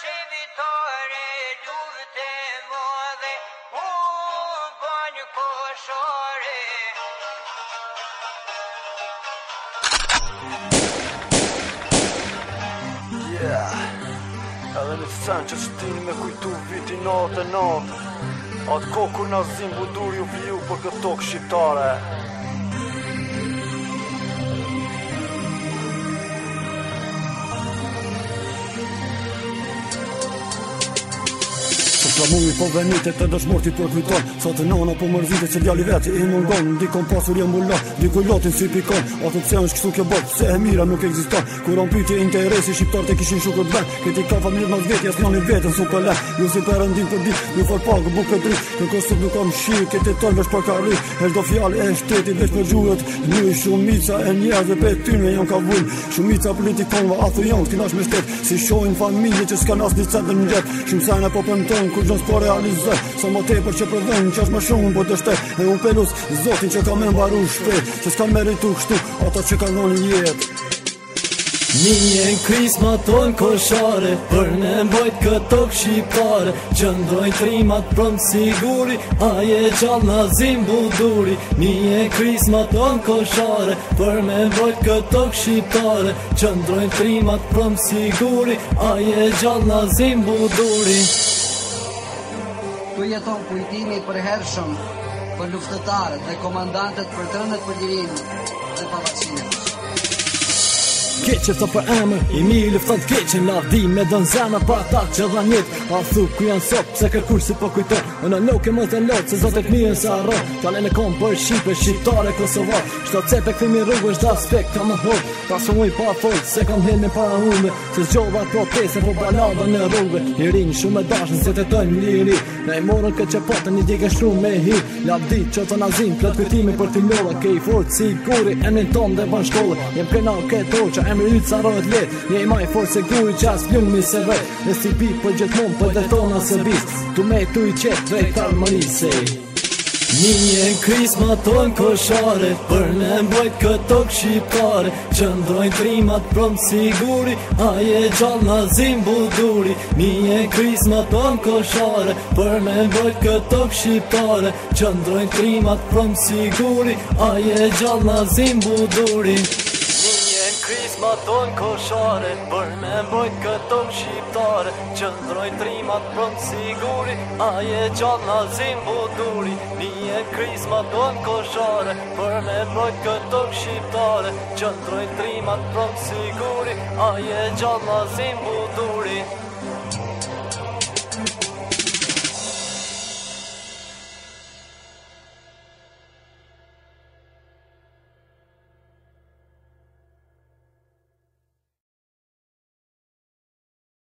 shqiptare lufte madhe, u bën koshare. Edhe në sen që shtini me kujtu viti natë. Atë ko kur na zim buduri u viju për këtë tokë shqiptare. Flamuri po venitet e dëshmorti për kujton. Sot e nana po mërzite që djali veti i mungon. Ndikon pasur jem bullon, dikuj lotin si pikon. Ato pse është kështu kjo botë, se e mira nuk ekziston. Kur on pyetje interesi shqiptar te kishin shukët ben. Këti ka familjet mas veti, as njani vetën su pëllen. Ju si perëndim për dit, ju fal pagë bukë drit. Në Kosovë nuk kam shirë, këti ton vesh për karri. Eshdo fjallë e shtetit vesh për gjuhët. Një shumica e njerëzve pe tyne janë ka vull. Shumica politikonva athu janë t'kinash me shtet. Si shohin familje që s'kan as një centër në gjep. Shumë sajna po pëmton kur gjons po realizoj. Sa më tepër që përvojnë që është më shumë po të shtet. E unë pelus zotin që ka me mbaru shpet. Që s'kan meritu kështu ata që kanë dhënë jetë. Njën kris ma ton koshare, për me mbojt këto shqiptare. Qëndrojnë trimat prëm siguri, aje gjall na zim buduri. Njën kris ma ton koshare, për me mbojt këto shqiptare. Qëndrojnë trimat prëm siguri, aje gjall na zim buduri. Tu jeton kujtimi i përhershëm për luftëtarët dhe komandantët për të rënët për lirimin dhe pavarësinë. Keqe të për emër, i mi lufton të keqen. Lavdi me dën zemër për ata që dhan jet. A thu ku janë sop, se kërkur si po kujton. Unë nuk e më të lot, se zotet mirën se arron. Talën e kom për Shqipe, shqiptare, kosovar. Shto cepe këthimi rrugë, shda aspekt ka më hod. Pas uj pa fol, se kam helme para hume. Se zgjova proteste, po balada në rrugë. I rinj shumë e dashën, se të tojnë liri. Ne i morën këtë që potën, i dike shumë me hi. Lavdi që të nazim, plët kujtimi për t'i lodha. Ke i fort si guri, emrin tom dhe ban shkollë. Jem kena këtë oqa, emri ytë sa rojët let. Je i maj fort se guri që as pljunë mi se vet. E si pi për gjithmon, për dhe tona se bis. Tu me tu i qetë, drejtar mërisej. Njën kris ma ton koshare, për me mbojt këto shqiptare. Qëndrojnë trimat prëm siguri, aje gjall na zim buduri. Njën kris ma ton koshare, për me mbojt këto shqiptare. Qëndrojnë trimat prëm siguri, aje gjall na zim buduri. Kris ma ton koshare, për me mbojt këto shqiptare. Qëndrojnë trimat prëm siguri, aje gjall na zim buduri. Njën kris ma ton koshare, për me mbojt këto shqiptare. Qëndrojnë trimat prëm siguri, aje gjall na zim buduri.